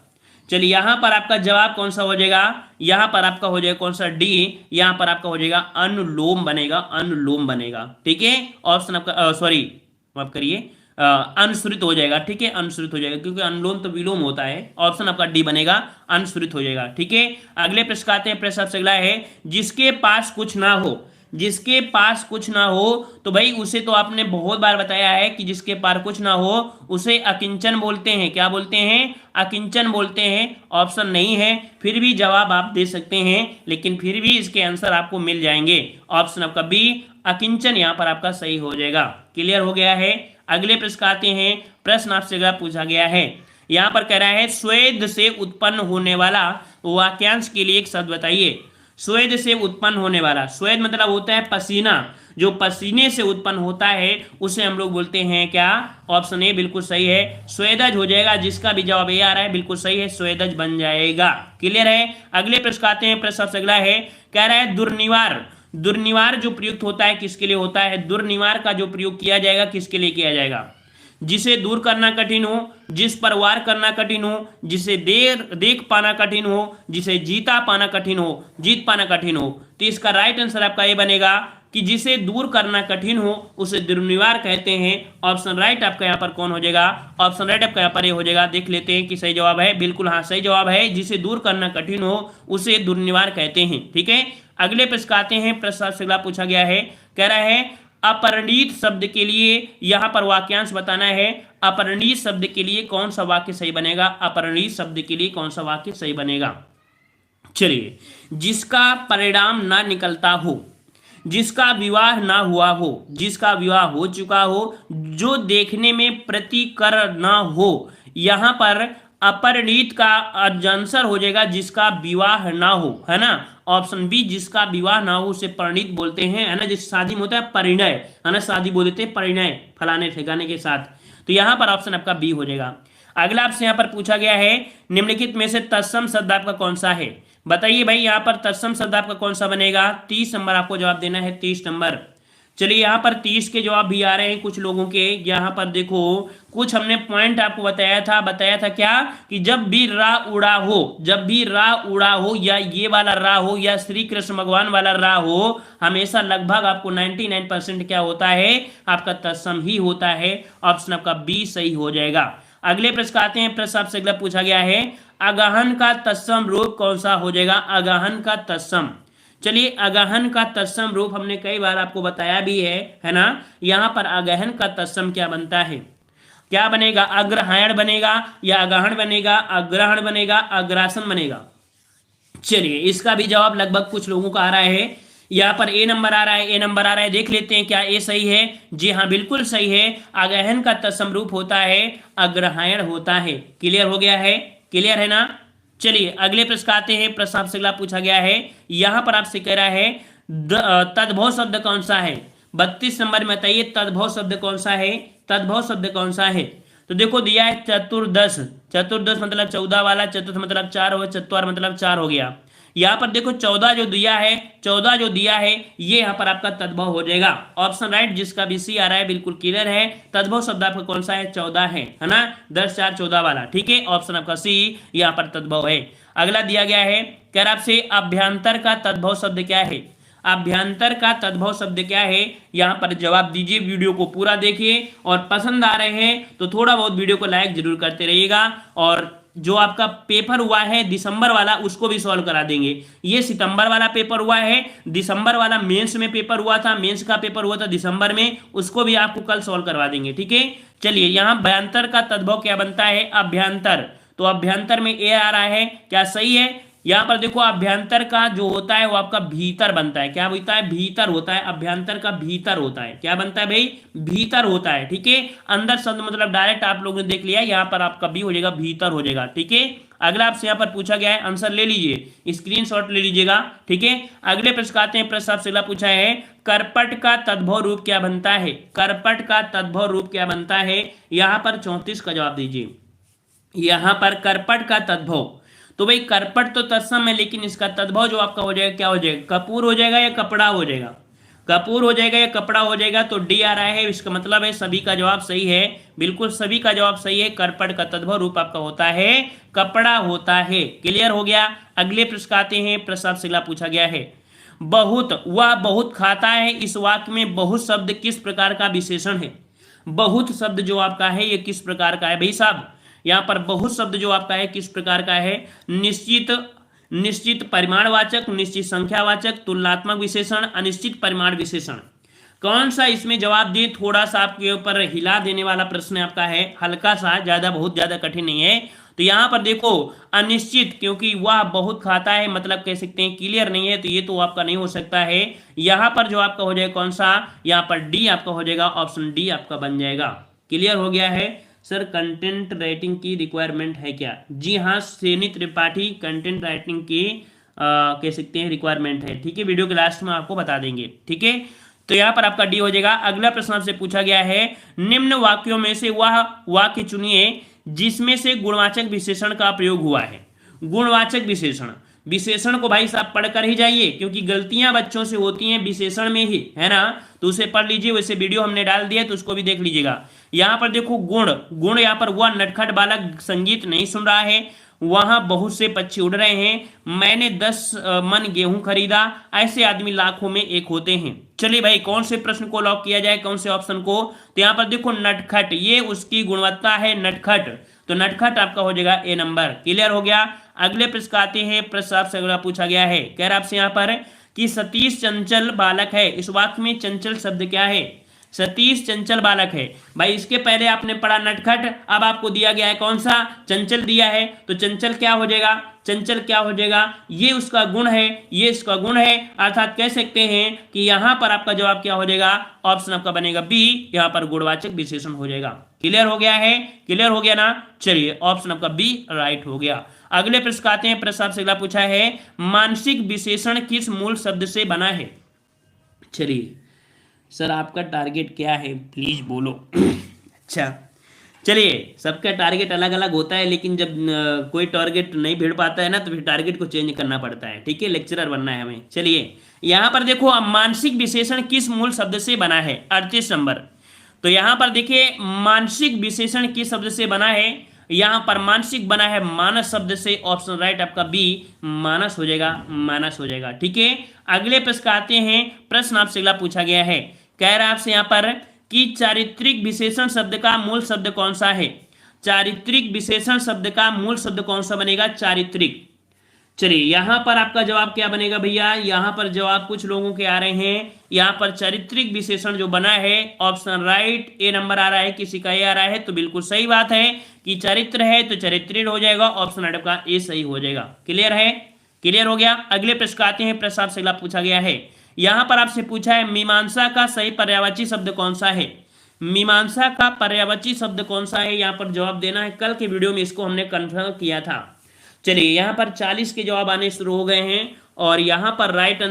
चलिए यहाँ पर आपका जवाब कौन सा हो जाएगा? यहाँ पर आपका हो जाएगा कौन सा? डी, यहाँ पर आपका हो जाएगा अनुलोम बनेगा, अनुलोम बनेगा, ठीक है। ऑप्शन आपका सॉरी माफ करिए, अनुसृत हो जाएगा, ठीक है, अनुसृत हो जाएगा, क्योंकि अनुलोम तो विलोम होता है। ऑप्शन आपका डी बनेगा, अनुसृत हो जाएगा, ठीक है। अगले प्रश्न आते हैं। प्रश्न आपसे अगला है, जिसके पास कुछ ना हो, जिसके पास कुछ ना हो, तो भाई उसे तो आपने बहुत बार बताया है कि जिसके पास कुछ ना हो उसे अकिंचन बोलते हैं। क्या बोलते हैं? अकिंचन बोलते हैं। ऑप्शन नहीं है, फिर भी जवाब आप दे सकते हैं, लेकिन फिर भी इसके आंसर आपको मिल जाएंगे। ऑप्शन आपका बी, अकिंचन, यहाँ पर आपका सही हो जाएगा। क्लियर हो गया है। अगले प्रश्न आते हैं। प्रश्न आपसे अगला पूछा गया है, यहाँ पर कह रहा है स्वेद से उत्पन्न होने वाला वाक्यांश के लिए एक शब्द बताइए। स्वेद से उत्पन्न होने वाला, स्वेद मतलब होता है पसीना, जो पसीने से उत्पन्न होता है उसे हम लोग बोलते हैं क्या? ऑप्शन ए बिल्कुल सही है, स्वेदज हो जाएगा। जिसका भी जवाब ए आ रहा है बिल्कुल सही है, स्वेदज बन जाएगा। क्लियर है। अगले प्रश्न आते हैं। प्रश्न सबसे अगला है, कह रहा है दुर्निवार, दुर्निवार जो प्रयुक्त होता है किसके लिए होता है? दुर्निवार का जो प्रयोग किया जाएगा किसके लिए किया जाएगा? जिसे दूर करना कठिन हो, जिस पर वार करना कठिन हो, जिसे देख पाना कठिन हो, जिसे जीता पाना कठिन हो, जीत पाना कठिन हो। तो इसका राइट आंसर आपका ये बनेगा कि जिसे दूर करना कठिन हो उसे दुर्निवार कहते हैं। ऑप्शन राइट आपका यहाँ पर कौन हो जाएगा? ऑप्शन राइट आपका यहाँ पर ये हो जाएगा। देख लेते हैं कि सही जवाब है। बिल्कुल हाँ, सही जवाब है, जिसे दूर करना कठिन हो उसे दुर्निवार कहते हैं, ठीक है। अगले प्रश्न आते हैं। प्रश्न से अगला पूछा गया है, कह रहा है अपरिणीत शब्द के लिए यहाँ पर वाक्यांश बताना है। अपरिणीत शब्द के लिए कौन सा वाक्य सही बनेगा? अपरिणीत शब्द के लिए कौन सा वाक्य सही बनेगा? चलिए, जिसका परिणाम ना निकलता हो, जिसका विवाह ना हुआ हो, जिसका विवाह हो चुका हो, जो देखने में प्रतिकर ना हो। यहाँ पर अपरिणीत का आंसर हो जाएगा जिसका विवाह ना हो, है ना। ऑप्शन बी, जिसका विवाह ना हो उसे परिणीत बोलते हैं, है ना। जिस शादी में होता है परिणय, है ना, शादी बोल देते हैं परिणय, फलाने ठिकाने के साथ। तो यहाँ पर ऑप्शन आपका बी हो जाएगा। अगला आपसे यहाँ पर पूछा गया है, निम्नलिखित में से तत्सम शब्द आपका कौन सा है? बताइए भाई, यहाँ पर तत्सम शब्द आपका कौन सा बनेगा? 30 नंबर आपको जवाब देना है, 30 नंबर। चलिए यहाँ पर 30 के जवाब भी आ रहे हैं कुछ लोगों के। यहाँ पर देखो कुछ हमने पॉइंट आपको बताया था क्या कि जब भी रा उड़ा हो, जब भी रा उड़ा हो या ये वाला रा हो या श्री कृष्ण भगवान वाला रा हो, हमेशा लगभग आपको 99% क्या होता है, आपका तत्सम ही होता है। ऑप्शन आपका बी सही हो जाएगा। अगले प्रश्न आते हैं। प्रश्न आपसे अगला पूछा गया है, अगहन का तत्सम रूप कौन सा हो जाएगा? अगहन का तत्सम, चलिए अगहन का तत्सम रूप हमने कई बार आपको बताया भी है ना। यहां पर अगहन का तत्सम क्या बनता है, क्या बनेगा? अग्रहायण बनेगा या अगहन बनेगा, अग्रहण बनेगा, अग्रासन बनेगा? चलिए इसका भी जवाब लगभग कुछ लोगों का आ रहा है। यहाँ पर ए नंबर आ रहा है, ए नंबर आ रहा है, देख लेते हैं क्या ए सही है। जी हाँ बिल्कुल सही है। अगहन का तत्सम रूप होता है अग्रहायण होता है। क्लियर हो गया है? क्लियर है ना? चलिए अगले प्रश्न आते हैं। प्रश्न आपसे अगला पूछा गया है, यहां पर आपसे कह रहा है तद्भव शब्द कौन सा है? 32 नंबर में बताइए तद्भव शब्द कौन सा है, तद्भव शब्द कौन सा है? तो देखो दिया है चतुर्दश, चतुर्दश मतलब 14 वाला, चतुर्थ मतलब 4 हो, चतवार मतलब 4 हो गया। यहाँ पर देखो 14 जो दिया है, 14 जो दिया है ये यहाँ पर आपका तद्भव हो जाएगा। ऑप्शन राइट, जिसका भी सी आ रहा है बिल्कुल क्लियर है। तद्भव शब्द आपका कौन सा है? 14 है ना, 10 4 14 वाला। ठीक है, ऑप्शन आपका सी यहाँ पर तद्भव है। अगला दिया गया है, कह रहा आपसे अभ्यंतर का तद्भव शब्द क्या है? अभ्यंतर का तद्भव शब्द क्या है? यहाँ पर जवाब दीजिए। वीडियो को पूरा देखिए और पसंद आ रहे हैं तो थोड़ा बहुत वीडियो को लाइक जरूर करते रहिएगा। और जो आपका पेपर हुआ है दिसंबर वाला उसको भी सॉल्व करा देंगे। ये सितंबर वाला पेपर हुआ है, दिसंबर वाला मेंस में पेपर हुआ था, मेंस का पेपर हुआ था दिसंबर में, उसको भी आपको कल सॉल्व करवा देंगे। ठीक है, चलिए यहाँ अभ्यंतर का तद्भव क्या बनता है? अभ्यंतर, तो अभ्यंतर में ए आ रहा है, क्या सही है? यहाँ पर देखो अभ्यंतर का जो होता है वो आपका भीतर बनता है। क्या होता है? भीतर होता है। अभ्यंतर का भीतर होता है। क्या बनता है भाई? भीतर होता है। ठीक है, अंदर शब्द मतलब डायरेक्ट आप लोगों ने देख लिया, यहाँ पर आपका भी हो जाएगा भीतर हो जाएगा। ठीक है, अगला आपसे यहाँ पर पूछा गया है, आंसर ले लीजिए, स्क्रीनशॉट ले लीजिएगा। ठीक है, अगले प्रश्न आते हैं। प्रश्न आपसे अगला पूछा है, करपट का तद्भव रूप क्या बनता है? करपट का तद्भव रूप क्या बनता है? यहाँ पर 34 का जवाब दीजिए। यहाँ पर करपट का तद्भव, तो भाई करपट तो तत्सम है, लेकिन इसका तद्भव जो आपका हो जाएगा क्या हो जाएगा? कपूर हो जाएगा या कपड़ा हो जाएगा? कपूर हो जाएगा या कपड़ा हो जाएगा? तो डी आ रहा है, इसका मतलब है सभी का जवाब सही है, बिल्कुल सभी का जवाब सही है। करपट का तद्भव रूप आपका होता है कपड़ा होता है। क्लियर हो गया? अगले प्रश्न आते हैं। प्रश्न आपसे अगला पूछा गया है, बहुत, वह बहुत खाता है, इस वाक्य में बहुत शब्द किस प्रकार का विशेषण है? बहुत शब्द जो आपका है ये किस प्रकार का है भाई साहब? यहाँ पर बहुत शब्द जो आपका है किस प्रकार का है? निश्चित, निश्चित परिमाणवाचक, निश्चित संख्यावाचक, तुलनात्मक विशेषण, अनिश्चित परिमाण विशेषण। कौन सा इसमें जवाब दें? थोड़ा सा आपके ऊपर हिला देने वाला प्रश्न आपका है, हल्का सा, ज्यादा बहुत ज्यादा कठिन नहीं है। तो यहाँ पर देखो अनिश्चित, क्योंकि वह बहुत खाता है, मतलब कह सकते हैं क्लियर नहीं है, तो ये तो आपका नहीं हो सकता है। यहाँ पर जो आपका हो जाएगा कौन सा? यहाँ पर डी आपका हो जाएगा, ऑप्शन डी आपका बन जाएगा। क्लियर हो गया है? सर कंटेंट राइटिंग की रिक्वायरमेंट है क्या? जी हाँ, श्रेणी त्रिपाठी कंटेंट राइटिंग की कह सकते हैं रिक्वायरमेंट है। ठीक है, वीडियो के लास्ट में आपको बता देंगे। ठीक है, तो यहाँ पर आपका डी हो जाएगा। अगला प्रश्न आपसे पूछा गया है, निम्न वाक्यों में से वह वाक्य चुनिए जिसमें से गुणवाचक विशेषण का प्रयोग हुआ है। गुणवाचक विशेषण, विशेषण को भाई साहब पढ़कर ही जाइए, क्योंकि गलतियां बच्चों से होती हैं विशेषण में ही, है ना, तो उसे पढ़ लीजिए। वैसे वीडियो हमने डाल दिया तो उसको भी देख लीजिएगा। यहाँ पर देखो गुण, गुण यहाँ पर वह नटखट बालक संगीत नहीं सुन रहा है, वहां बहुत से पक्षी उड़ रहे हैं, मैंने 10 मन गेहूं खरीदा, ऐसे आदमी लाखों में एक होते हैं। चलिए भाई कौन से प्रश्न को लॉक किया जाए, कौन से ऑप्शन को? तो यहाँ पर देखो नटखट, ये उसकी गुणवत्ता है नटखट, तो नटखट आपका हो जाएगा ए नंबर। क्लियर हो गया? अगले प्रश्न आते हैं। प्रश्न आपसे अगला पूछा गया है, कह रहा आपसे यहाँ पर कि सतीश चंचल बालक है, इस वाक्य में चंचल शब्द क्या है? सतीश चंचल बालक है। भाई इसके पहले आपने पढ़ा नटखट, अब आपको दिया गया है कौन सा? चंचल दिया है, तो चंचल क्या हो जाएगा? चंचल क्या हो जाएगा? ये उसका गुण है, ये इसका गुण है, अर्थात कह सकते हैं कि यहां पर आपका जवाब क्या हो जाएगा? ऑप्शन आपका बनेगा बी, यहां पर गुणवाचक विशेषण हो जाएगा। क्लियर हो गया है? क्लियर हो गया ना? चलिए ऑप्शन आपका बी राइट हो गया। अगले प्रश्न आते हैं। प्रश्न आपसे अगला पूछा है, मानसिक विशेषण किस मूल शब्द से बना है? चलिए सर आपका टारगेट क्या है, प्लीज बोलो। अच्छा चलिए, सबका टारगेट अलग अलग होता है, लेकिन जब कोई टारगेट नहीं भिड़ पाता है ना, तो फिर टारगेट को चेंज करना पड़ता है। ठीक है, लेक्चरर बनना है हमें। चलिए, यहां पर देखो, अब मानसिक विशेषण किस मूल शब्द से बना है? 38 नंबर। तो यहां पर देखिए, मानसिक विशेषण किस शब्द से बना है? यहां पर मानसिक बना है मानस शब्द से। ऑप्शन राइट आपका बी, मानस हो जाएगा, मानस हो जाएगा। ठीक है, अगले प्रश्न आते हैं। प्रश्न आपसे अगला पूछा गया है, कह रहा है आपसे यहां पर कि चारित्रिक विशेषण शब्द का मूल शब्द कौन सा है? चारित्रिक विशेषण शब्द का मूल शब्द कौन सा बनेगा? चारित्रिक। चलिए, यहां पर आपका जवाब क्या बनेगा भैया? यहां पर जवाब कुछ लोगों के आ रहे हैं, यहां पर चारित्रिक विशेषण जो बना है, ऑप्शन राइट ए नंबर आ रहा है, किसी का ए आ रहा है, तो बिल्कुल सही बात है कि चरित्र है तो चरित्रीण हो जाएगा। ऑप्शन राइट का ए सही हो जाएगा। क्लियर है? क्लियर हो गया। अगले प्रश्न आते हैं। प्रश्न आपसे अगला पूछा गया है, यहां पर आपसे पूछा है मीमांसा का सही पर्यायवाची शब्द कौन सा है? मीमांसा का पर्यायवाची शब्द कौन सा है? यहां पर जवाब देना है। कल के वीडियो में इसको हमने कंफर्म किया था। चलिए, यहां पर 40 के जवाब आने शुरू हो गए हैं, और यहां पर राइट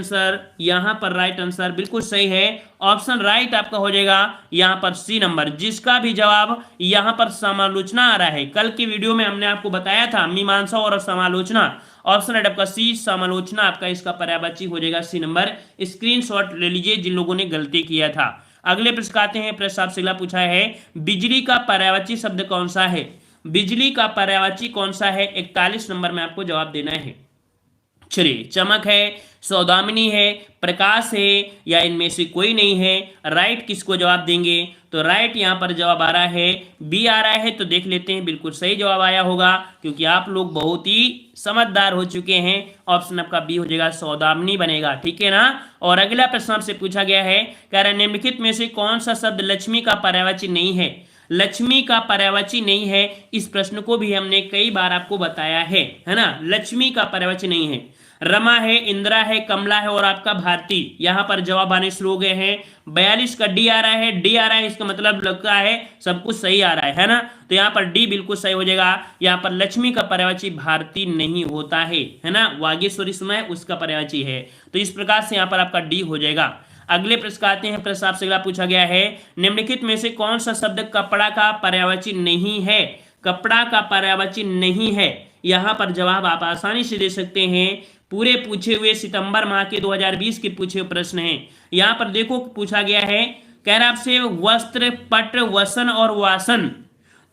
आंसर बिल्कुल सही है। ऑप्शन राइट आपका हो जाएगा यहां पर सी नंबर, जिसका भी जवाब यहां पर समालोचना आ रहा है। कल की वीडियो में हमने आपको बताया था मीमांसा और समालोचना। ऑप्शन राइट आपका सी, समालोचना आपका इसका पर्यायवाची हो जाएगा सी नंबर। स्क्रीनशॉट ले लीजिए जिन लोगों ने गलती किया था। अगले प्रश्न आते हैं। प्रश्न आपसे अगला पूछा है, बिजली का पर्यायवाची शब्द कौन सा है? बिजली का पर्यायवाची कौन सा है? 41 नंबर में आपको जवाब देना है। चलिए, चमक है, सौदामिनी है, प्रकाश है, या इनमें से कोई नहीं है? राइट किसको जवाब देंगे? तो राइट यहां पर जवाब आ रहा है बी आ रहा है। तो देख लेते हैं, बिल्कुल सही जवाब आया होगा, क्योंकि आप लोग बहुत ही समझदार हो चुके हैं। ऑप्शन आपका बी हो जाएगा, सौदामिनी बनेगा। ठीक है ना? और अगला प्रश्न आपसे पूछा गया है, कह रहा है निम्नलिखित में से कौन सा शब्द लक्ष्मी का पर्यायवाची नहीं है? लक्ष्मी का पर्यायवाची नहीं है। इस प्रश्न को भी हमने कई बार आपको बताया है ना? लक्ष्मी का पर्यायवाची नहीं है। रमा है, इंदिरा है, कमला है, और आपका भारती। यहां पर जवाब आने शुरू हो गए हैं। 42 का डी आ रहा है, डी आ रहा है, इसका मतलब लगता है सब कुछ सही आ रहा है ना? तो यहाँ पर डी बिल्कुल सही हो जाएगा। यहाँ पर लक्ष्मी का पर्यायवाची भारती नहीं होता है ना? वागीश्वरी सुना है, उसका पर्यायवाची है। तो इस प्रकार से यहाँ पर आपका डी हो जाएगा। अगले प्रश्न आते हैं। प्रश्न आपसे अगला पूछा गया है, निम्नलिखित में से कौन सा शब्द कपड़ा का पर्यायवाची नहीं है? कपड़ा का पर्यायवाची नहीं है। यहां पर जवाब आप आसानी से दे सकते हैं। पूरे पूछे हुए सितंबर माह के 2020 के पूछे हुए प्रश्न हैं। यहां पर देखो पूछा गया है, कह रहा आपसे वस्त्र, पट, वसन और वासन।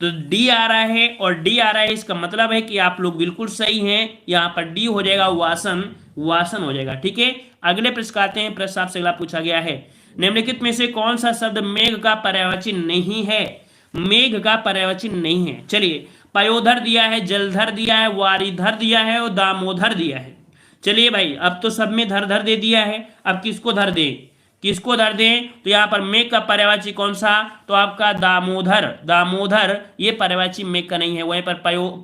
तो डी आ रहा है और डी आ रहा है, इसका मतलब है कि आप लोग बिल्कुल सही हैं। यहां पर डी हो जाएगा, वासन, वासन हो जाएगा। ठीक है, अगले प्रश्न आते हैं। प्रश्न आपसे अगला पूछा गया है, निम्नलिखित में से कौन सा शब्द मेघ का पर्यायवाची नहीं है? मेघ का पर्यायवाची नहीं है। चलिए, पयोधर दिया है, जलधर दिया है, वारिधर दिया है, और दामोदर दिया है। चलिए भाई, अब तो सब में धर धर दे दिया है, अब किसको धर दे? किसको धर दें? तो यहाँ पर मेघ का पर्यायवाची कौन सा? तो आपका दामोदर। दामोदर ये पर्यायवाची मेघ का नहीं है। वहीं पर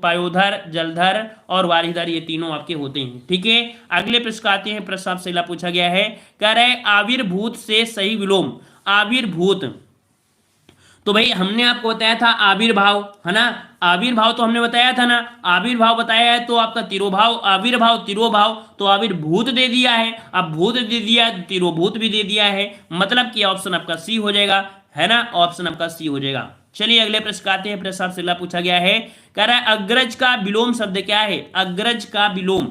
पयोधर, जलधर और वारिधर ये तीनों आपके होते हैं। ठीक है, अगले प्रश्न आते हैं। प्रश्न आपसे अगला पूछा गया है, कह रहे हैं आविर्भूत से सही विलोम। आविर्भूत, तो भाई हमने आपको बताया था आविर्भाव, है ना? आविर्भाव तो हमने बताया था ना? आविर्भाव बताया है तो आपका तिरोभाव, आविर्भाव, तिरोभाव, तो आविर्भूत दे दिया है। अब भूत दे दिया, तिरोभूत भी दे दिया है, मतलब कि ऑप्शन आपका सी हो जाएगा, है ना? ऑप्शन आपका सी हो जाएगा। चलिए, अगले प्रश्न आते हैं। प्रश्न आपसे अगला पूछा गया है, कह रहा है अग्रज का विलोम शब्द क्या है? अग्रज का विलोम,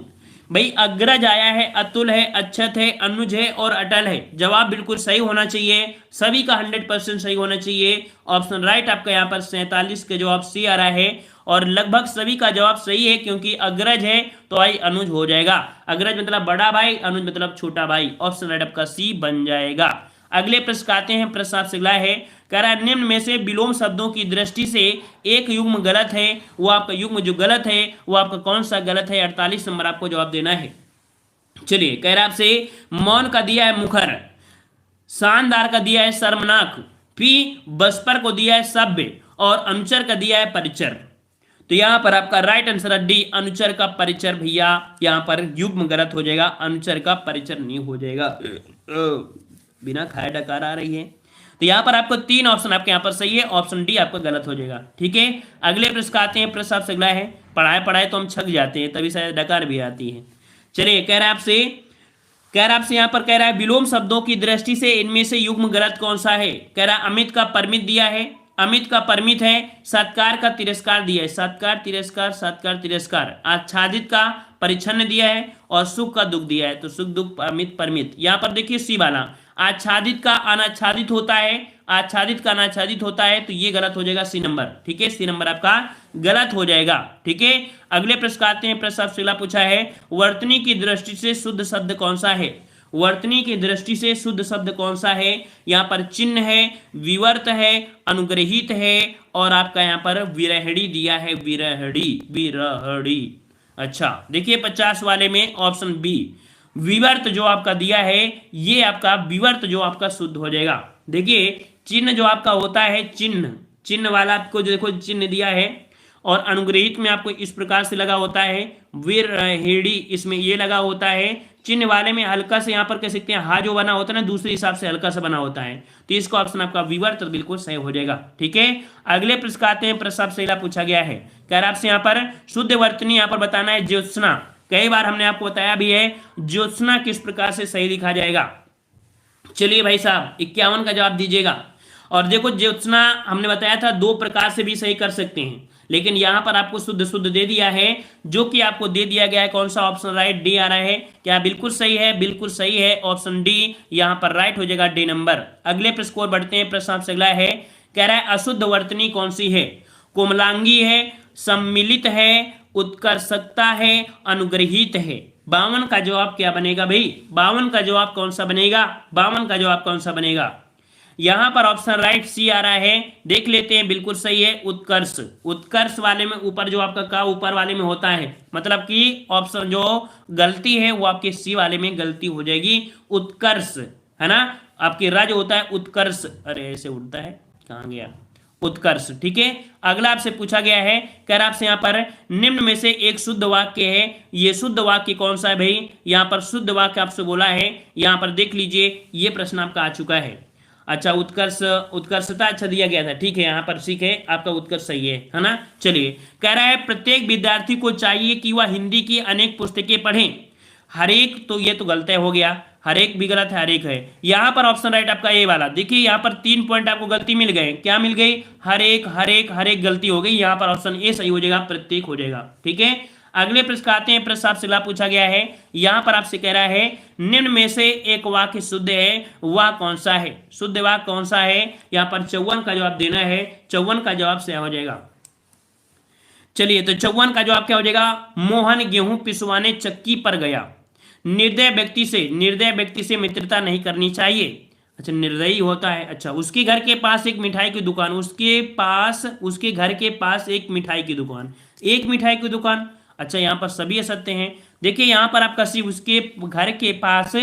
भाई अग्रज आया है, अतुल है, अक्षत है, अनुज है और अटल है। जवाब बिल्कुल सही होना चाहिए, सभी का 100% सही होना चाहिए। ऑप्शन राइट आपका यहाँ पर 47 के जवाब सी आ रहा है, और लगभग सभी का जवाब सही है, क्योंकि अग्रज है तो भाई अनुज हो जाएगा। अग्रज मतलब बड़ा भाई, अनुज मतलब छोटा भाई। ऑप्शन राइट आपका सी बन जाएगा। अगले प्रश्न आते हैं। प्रश्न आपसे अगला है, कह रहा है निम्न में से विलोम शब्दों की दृष्टि से एक युग्म गलत है। वो आपका युग्म जो गलत है वो आपका कौन सा गलत है? 48 नंबर आपको जवाब देना है। चलिए, कह रहा है आपसे मौन का दिया है मुखर, शानदार का दिया है शर्मनाक, पी बस्पर को दिया है सभ्य, और अनुचर का दिया है परिचर। तो यहां पर आपका राइट आंसर है डी, अनुचर का परिचर। भैया यहां पर युग्म गलत हो जाएगा, अनुचर का परिचर नहीं हो जाएगा। बिना खाए डकार आ रही है। तो यहां पर आपको 3 ऑप्शन आपके यहां पर सही है, ऑप्शन डी आपका गलत हो जाएगा। ठीक है, अगले प्रश्न आते हैं। प्रश्न आपसे अगला है, पढ़ाए तो हम छक जाते हैं, तभी शायद डकार भी आती है। चलिए, कह रहा है आपसे यहां पर कह रहा है विलोम शब्दों की दृष्टि से इनमें से युग्म गलत कौन सा है? कह रहा है अमित का परमित दिया है, अमित का परमित है, सत्कार का तिरस्कार दिया है, सत्कार तिरस्कार सत्कार तिरस्कार, आच्छादित का परिच्छन्न दिया है और सुख का दुख दिया है, तो सुख दुख अमित परमित। यहां पर देखिए सी वाला आच्छादित का अनाच्छादित होता है, आच्छादित का अनाच्छादित होता है, तो ये गलत हो जाएगा सी नंबर। ठीक है, सी नंबर आपका गलत हो जाएगा। ठीक है, अगले प्रश्न आते हैं। प्रश्न आपसे अगला पूछा है, वर्तनी की दृष्टि से शुद्ध शब्द कौन सा है? वर्तनी की दृष्टि से शुद्ध शब्द कौन सा है? यहाँ पर चिन्ह है, विवर्त है, अनुग्रहित है और आपका यहाँ पर विरहड़ी दिया है, विरहड़ी विरहड़ी। अच्छा देखिए 50 वाले में ऑप्शन बी विवर्त जो आपका दिया है, ये आपका विवर्त जो आपका शुद्ध हो जाएगा। देखिए चिन्ह जो आपका होता है, चिन्ह चिन्ह वाला आपको जो देखो चिन्ह दिया है और अनुग्रहित में आपको इस प्रकार से लगा होता है, विरहेड़ी इसमें ये लगा होता है, चिन्ह वाले में हल्का से यहाँ पर कह सकते हैं हा जो बना होता है ना दूसरे हिसाब से हल्का सा बना होता है, तो इसका ऑप्शन आपका विवर्त तो बिल्कुल सही हो जाएगा। ठीक है, अगले प्रश्न आते हैं। प्रश्न आपसे पूछा गया है, कह रहा आपसे यहाँ पर शुद्ध वर्तनी यहाँ पर बताना है ज्योत्सना। कई बार हमने आपको बताया भी है ज्योत्सना किस प्रकार से सही लिखा जाएगा। चलिए भाई साहब 51 का जवाब दीजिएगा। और देखो ज्योत्सना हमने बताया था 2 प्रकार से भी सही कर सकते हैं, लेकिन यहां पर आपको शुद्ध शुद्ध दे दिया है, जो कि आपको दे दिया गया है। कौन सा ऑप्शन राइट? डी आ रहा है। क्या बिल्कुल सही है? बिल्कुल सही है, ऑप्शन डी यहां पर राइट हो जाएगा, डी नंबर। अगले प्रश्न को बढ़ते हैं। प्रश्न आपसे अगला है, कह रहा है अशुद्ध वर्तनी कौन सी है? कोमलांगी है, सम्मिलित है, उत्कर्षता है, अनुग्रहित है। 52 का जवाब क्या बनेगा भाई? 52 का जवाब कौन सा बनेगा? 52 का जवाब कौन सा बनेगा? यहां पर ऑप्शन राइट सी आ रहा है, देख लेते हैं। बिल्कुल सही है, उत्कर्ष। उत्कर्ष वाले में ऊपर जो आपका का ऊपर वाले में होता है, मतलब कि ऑप्शन जो गलती है वो आपके सी वाले में गलती हो जाएगी, उत्कर्ष है ना। आपकी रज होता है उत्कर्ष, अरे ऐसे उड़ता है, कहां गया उत्कर्ष। ठीक है, अगला आपसे पूछा गया है, कह रहा आपसे यहाँ पर निम्न में से एक शुद्ध वाक्य है, ये शुद्ध वाक्य कौन सा है भाई? यहाँ पर शुद्ध वाक्य आपसे बोला है, यहाँ पर देख लीजिए, ये प्रश्न आपका आ चुका है। अच्छा उत्कर्ष, उत्कर्षता अच्छा दिया गया था, ठीक है, यहाँ पर ठीक है, आपका उत्कर्ष सही है ना। चलिए, कह रहा है प्रत्येक विद्यार्थी को चाहिए कि वह हिंदी की अनेक पुस्तकें पढ़ें। हर एक, तो ये तो गलत हो गया, हर एक भी गलत है, हर एक है। यहां पर ऑप्शन राइट आपका ए वाला, देखिए यहां पर 3 पॉइंट आपको गलती मिल गए। क्या मिल गई? हर एक हर एक हर एक गलती हो गई। यहां पर ऑप्शन ए सही हो जाएगा, प्रत्येक हो जाएगा। ठीक है, अगले प्रश्न आते हैं। प्रश्न आपसे अगला पूछा गया है, यहां पर आपसे कह रहा है निम्न में से एक वाक्य शुद्ध है, वह कौन सा है? शुद्ध वाक्य कौन सा है? यहां पर 54 का जवाब देना है, 54 का जवाब सही हो जाएगा। चलिए, तो 54 का जवाब क्या हो जाएगा? मोहन गेहूं पिसवाने चक्की पर गया। निर्दय व्यक्ति से मित्रता नहीं करनी चाहिए। अच्छा, निर्दयी होता है। अच्छा, उसके घर के पास एक मिठाई की दुकान, उसके घर के पास एक मिठाई की दुकान, एक मिठाई की दुकान। अच्छा, यहाँ पर सभी असत्य हैं। देखिए यहाँ पर आपका सिर्फ उसके घर के पास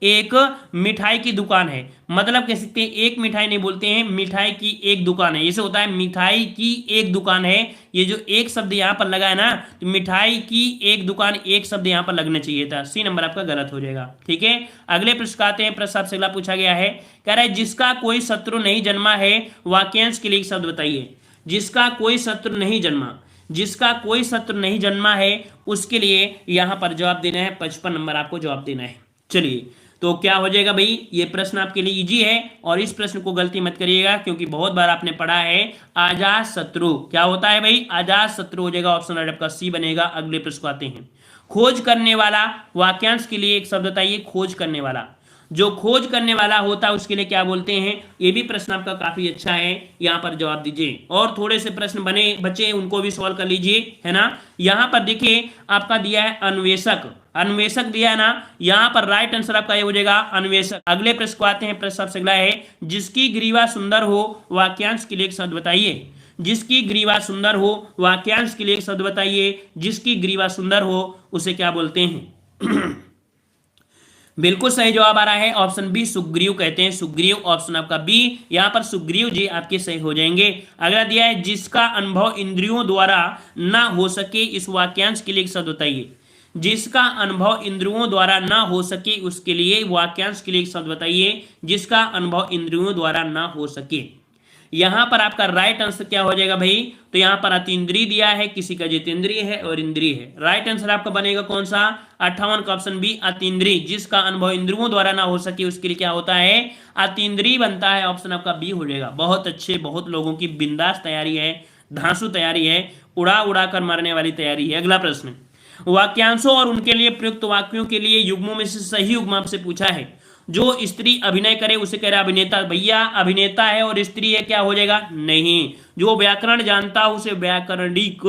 एक मिठाई की दुकान है, मतलब कह सकते हैं एक मिठाई नहीं बोलते हैं, मिठाई की एक दुकान है। जैसे होता है मिठाई की एक दुकान है, ये जो एक शब्द यहाँ पर लगा है ना, तो मिठाई की एक दुकान, एक शब्द यहाँ पर लगना चाहिए था। सी नंबर आपका गलत हो जाएगा। ठीक है, अगले प्रश्न आते हैं। प्रश्न आपसे अगला पूछा गया है, कह रहा है जिसका कोई शत्रु नहीं जन्मा है, वाक्यांश के लिए एक शब्द बताइए। जिसका कोई शत्रु नहीं जन्मा, जिसका कोई शत्रु नहीं जन्मा है, उसके लिए यहाँ पर जवाब देना है, 55 नंबर आपको जवाब देना है। चलिए, तो क्या हो जाएगा भाई? ये प्रश्न आपके लिए इजी है और इस प्रश्न को गलती मत करिएगा, क्योंकि बहुत बार आपने पढ़ा है अजात शत्रु। क्या होता है भाई? अजात शत्रु हो जाएगा, ऑप्शन राइट आपका सी बनेगा। अगले प्रश्न आते हैं। खोज करने वाला, वाक्यांश के लिए एक शब्द बताइए। खोज करने वाला, जो खोज करने वाला होता है उसके लिए क्या बोलते हैं? ये भी प्रश्न आपका काफी अच्छा है, यहाँ पर जवाब दीजिए। और थोड़े से प्रश्न बचे उनको भी सॉल्व कर लीजिए, है ना। यहाँ पर देखिए आपका दिया है अन्वेषक, अन्वेषक दिया है ना, यहाँ पर राइट आंसर आपका ये हो जाएगा अन्वेषक। अगले प्रश्न को आते हैं। प्रश्न सबसे अगला है, जिसकी ग्रीवा सुंदर हो, वाक्यांश के लिए एक शब्द बताइए। जिसकी ग्रीवा सुंदर हो, वाक्यांश के लिए एक शब्द बताइए। जिसकी ग्रीवा सुंदर हो उसे क्या बोलते हैं? बिल्कुल सही जवाब आ रहा है, ऑप्शन बी सुग्रीव कहते हैं। सुग्रीव, ऑप्शन आपका बी, यहां पर सुग्रीव जी आपके सही हो जाएंगे। अगला दिया है, जिसका अनुभव इंद्रियों द्वारा ना हो सके, इस वाक्यांश के लिए एक शब्द बताइए। जिसका अनुभव इंद्रियों द्वारा ना हो सके, उसके लिए वाक्यांश के लिए एक शब्द बताइए। जिसका अनुभव इंद्रियों द्वारा ना हो सके, यहां पर आपका राइट आंसर क्या हो जाएगा भाई, तो यहां पर अतीन्द्रिय दिया है, किसी का जितेंद्रिय है और इंद्रिय है। राइट आंसर आपका बनेगा कौन सा, 58 का ऑप्शन बी अतीन्द्रिय। जिसका अनुभव इंद्रियों द्वारा ना हो सके उसके लिए क्या होता है, अतीन्द्रिय बनता है। ऑप्शन आपका बी हो जाएगा। बहुत अच्छे, बहुत लोगों की बिंदास तैयारी है, धांसू तैयारी है, उड़ा उड़ा कर मारने वाली तैयारी है। अगला प्रश्न, वाक्यांशों और उनके लिए प्रयुक्त वाक्यों के लिए युग्मों में से सही युग्म आपसे पूछा है। जो स्त्री अभिनय करे उसे कह रहा है अभिनेता। भैया अभिनेता है और स्त्री है, क्या हो जाएगा, नहीं। जो व्याकरण जानता है उसे व्याकरणिक।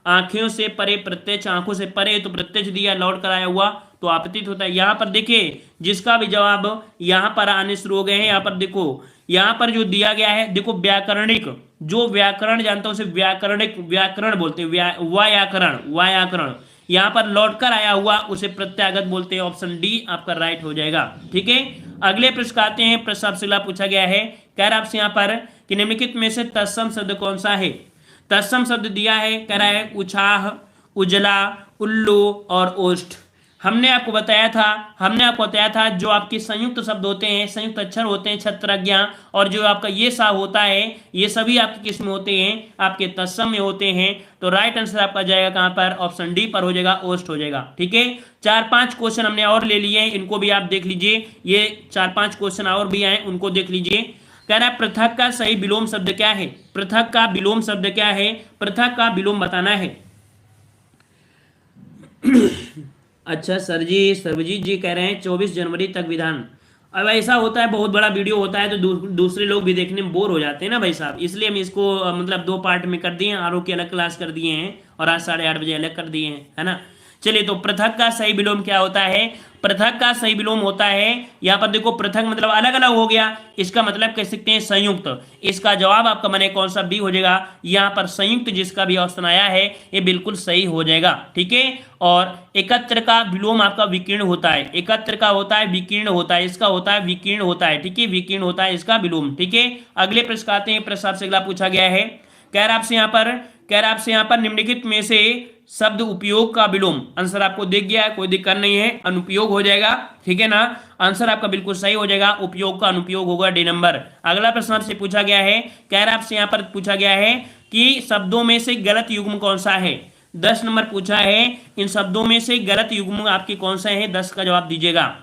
आंखों से परे प्रत्यक्ष, आंखों से परे तो प्रत्यक्ष दिया, लौट कर आया हुआ तो आपतित होता है। यहां पर देखिए जिसका भी जवाब यहां पर आने शुरू हो गए हैं, यहां पर देखो, यहां पर जो दिया गया है देखो व्याकरणिक। जो व्याकरण जानता है उसे व्याकरणिक, व्याकरण बोलते हैं, व्याकरण, व्याकरण। यहां पर लौटकर आया हुआ उसे प्रत्यागत बोलते हैं। ऑप्शन डी आपका राइट हो जाएगा। ठीक है, अगले प्रश्न आते हैं। प्रश्न आपसे पूछा गया है, कह रहा आपसे यहां पर कि निम्नलिखित में से तत्सम शब्द कौन सा है। तत्सम शब्द दिया है, कह रहा है उछाह, उजला, उल्लू और ओष्ठ। हमने आपको बताया था जो आपके संयुक्त शब्द होते हैं, संयुक्त अक्षर होते हैं, छत्रज्ञा, और जो आपका ये सा होता है, ये सभी आपके किस में होते हैं, आपके तत्सम में होते हैं। तो राइट आंसर आपका जाएगा कहां पर, ऑप्शन डी पर हो जाएगा, ओष्ठ हो जाएगा। ठीक है, 4-5 क्वेश्चन हमने और ले लिए हैं, इनको भी आप देख लीजिए। ये 4-5 क्वेश्चन और भी आए, उनको देख लीजिए। कह रहा है पृथक का सही विलोम शब्द क्या है। पृथक का विलोम शब्द क्या है, पृथक का विलोम बताना है। अच्छा सर जी, सर्वजीत जी कह रहे हैं 24 जनवरी तक विधान। अब ऐसा होता है, बहुत बड़ा वीडियो होता है तो दूसरे लोग भी देखने में बोर हो जाते हैं ना भाई साहब, इसलिए हम इसको मतलब 2 पार्ट में कर दिए हैं। आरओ की अलग क्लास कर दिए हैं और आज 8:30 बजे अलग कर दिए हैं, है ना। चलिए, तो पृथक का सही विलोम क्या होता है। पृथक का सही विलोम होता है, यहां पर देखो पृथक मतलब अलग अलग हो गया, इसका मतलब कह सकते हैं संयुक्त। इसका जवाब आपका बने कौन सा, बी हो जाएगा। यहां पर संयुक्त जिसका भी ऑप्शन आया है ये बिल्कुल सही हो जाएगा। ठीक है, और एकत्र का विलोम आपका विकीर्ण होता है। एकत्र का होता है विकीर्ण होता है, इसका होता है विकीर्ण होता है। ठीक है, विकीर्ण होता है इसका विलोम। ठीक है, अगले प्रश्न आते हैं। प्रश्न आपसे अगला पूछा गया है, कह रहा आपसे यहाँ पर निम्नलिखित में से शब्द उपयोग का विलोम। आंसर आपको दिख गया है, कोई दिक्कत नहीं है, अनुपयोग हो जाएगा। ठीक है ना, आंसर आपका बिल्कुल सही हो जाएगा, उपयोग का अनुपयोग होगा, डी नंबर। अगला प्रश्न आपसे पूछा गया है, कह रहा आपसे यहाँ पर पूछा गया है कि शब्दों में से गलत युग्म कौन सा है। 10 नंबर पूछा है, इन शब्दों में से गलत युग्म आपके कौन सा है, 10 का जवाब दीजिएगा।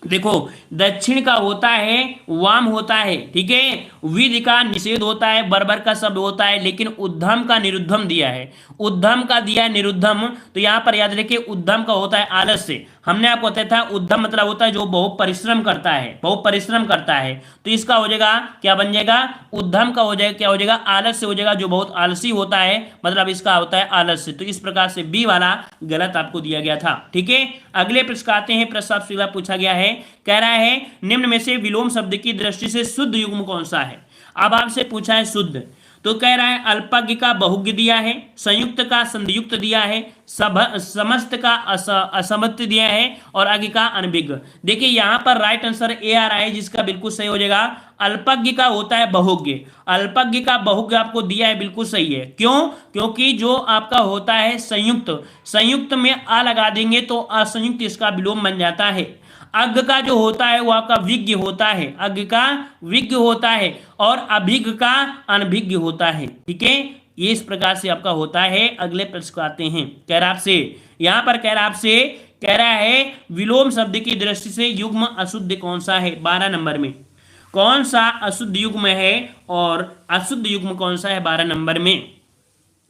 देखो, दक्षिण का होता है वाम होता है। ठीक है, विधि का निषेध होता है, बर्बर का शब्द होता है, लेकिन उद्धम का निरुद्धम दिया है, उद्धम का दिया है निरुद्धम। तो यहां पर याद रखिए उद्धम का होता है आलस्य। हमने आपको बताया था उद्धम मतलब होता है जो बहुत परिश्रम करता है, बहुत परिश्रम करता है। तो इसका हो जाएगा क्या बन जाएगा, उद्धम का हो जाएगा क्या हो जाएगा, आलस्य हो जाएगा, जो बहुत आलसी होता है, मतलब इसका होता है आलस्य। तो इस प्रकार से बी वाला गलत आपको दिया गया था। ठीक है, अगले प्रश्न आते हैं। प्रश्न आपसे पूछा गया है, कह रहा है निम्न में से विलोम शब्द की दृष्टि से शुद्ध युग्म कौन सा है। अब आपसे पूछा है शुद्ध, तो कह रहा है अल्पज्ञ का बहुज्ञ दिया है, संयुक्त का संधियुक्त दिया है, समस्त का असमस्त दिया है और अज्ञ का अनभिज्ञ। देखिए यहां पर राइट आंसर ए आ रहा है, जिसका बिल्कुल सही हो जाएगा। अल्पज्ञ का होता है बहुज्ञ, अल्पज्ञ का बहुज्ञ आपको दिया है, बिल्कुल सही है। क्यों, क्योंकि जो आपका होता है संयुक्त, संयुक्त में आ लगा देंगे तो असंयुक्त इसका विलोम बन जाता है। अज्ञ का जो होता है वो आपका विज्ञ होता है, अज्ञ का विज्ञ होता है और अभिज्ञ का अनभिज्ञ होता है। ठीक है, ये इस प्रकार से आपका होता है। अगले प्रश्न को आते हैं। कह रहा आपसे यहां पर कह रहा है विलोम शब्द की दृष्टि से युग्म अशुद्ध कौन सा है। 12 नंबर में कौन सा अशुद्ध युग्म है और अशुद्ध युग्म कौन सा है 12 नंबर में।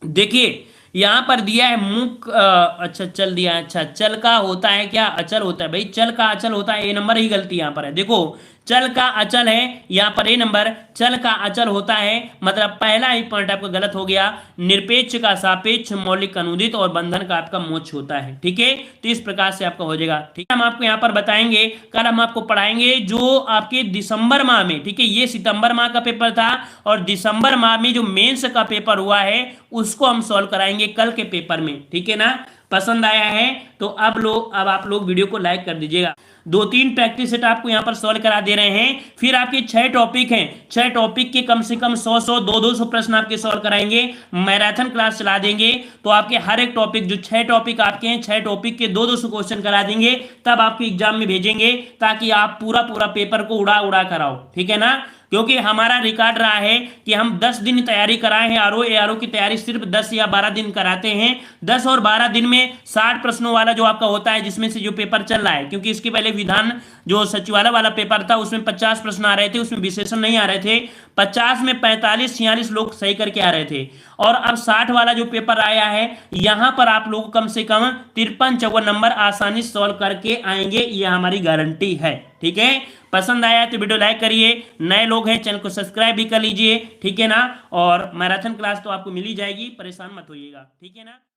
देखिए यहां पर दिया है मुख, अच्छा चल दिया है, अच्छा चल का होता है क्या, अचल होता है भाई, चल का अचल होता है। ए नंबर ही गलती यहां पर है। देखो चल का अचल है, यहां पर ए नंबर चल का अचल होता है, मतलब पहला ही पॉइंट आपका गलत हो गया। निरपेक्ष का सापेक्ष, मौलिक अनुदित और बंधन का आपका मोक्ष होता है। ठीक है, तो इस प्रकार से आपका हो जाएगा। ठीक है, हम आपको यहां पर बताएंगे, कल हम आपको पढ़ाएंगे जो आपके दिसंबर माह में, ठीक है ये सितंबर माह का पेपर था और दिसंबर माह में जो मेंस का पेपर हुआ है उसको हम सॉल्व कराएंगे कल के पेपर में। ठीक है ना, पसंद आया है तो अब आप लोग वीडियो को लाइक कर दीजिएगा। 2-3 प्रैक्टिस सेट आपको यहाँ पर सॉल्व करा दे रहे हैं। फिर आपके 6 टॉपिक हैं, 6 टॉपिक के कम से कम 100-100 200 प्रश्न आपके सॉल्व कराएंगे। मैराथन क्लास चला देंगे तो आपके हर एक टॉपिक, जो 6 टॉपिक आपके हैं, 6 टॉपिक के 200 क्वेश्चन करा देंगे, तब आपके एग्जाम में भेजेंगे ताकि आप पूरा पेपर को उड़ा कर आओ। ठीक है ना, क्योंकि हमारा रिकॉर्ड रहा है कि हम 10 दिन तैयारी कराए हैं। आरओ एआरओ की तैयारी सिर्फ 10 या 12 दिन कराते हैं। 10 और 12 दिन में 60 प्रश्नों वाला जो आपका होता है, जिसमें से जो पेपर चल रहा है, क्योंकि इसके पहले विधान जो सचिवालय वाला पेपर था उसमें 50 प्रश्न आ रहे थे, उसमें विशेषण नहीं आ रहे थे। 50 में 45-46 लोग सही करके आ रहे थे। और अब 60 वाला जो पेपर आया है, यहां पर आप लोग कम से कम 53-54 नंबर आसानी से सॉल्व करके आएंगे, यह हमारी गारंटी है। ठीक है, पसंद आया तो वीडियो लाइक करिए, नए लोग हैं चैनल को सब्सक्राइब भी कर लीजिए। ठीक है ना, और मैराथन क्लास तो आपको मिल ही जाएगी, परेशान मत होइएगा। ठीक है ना।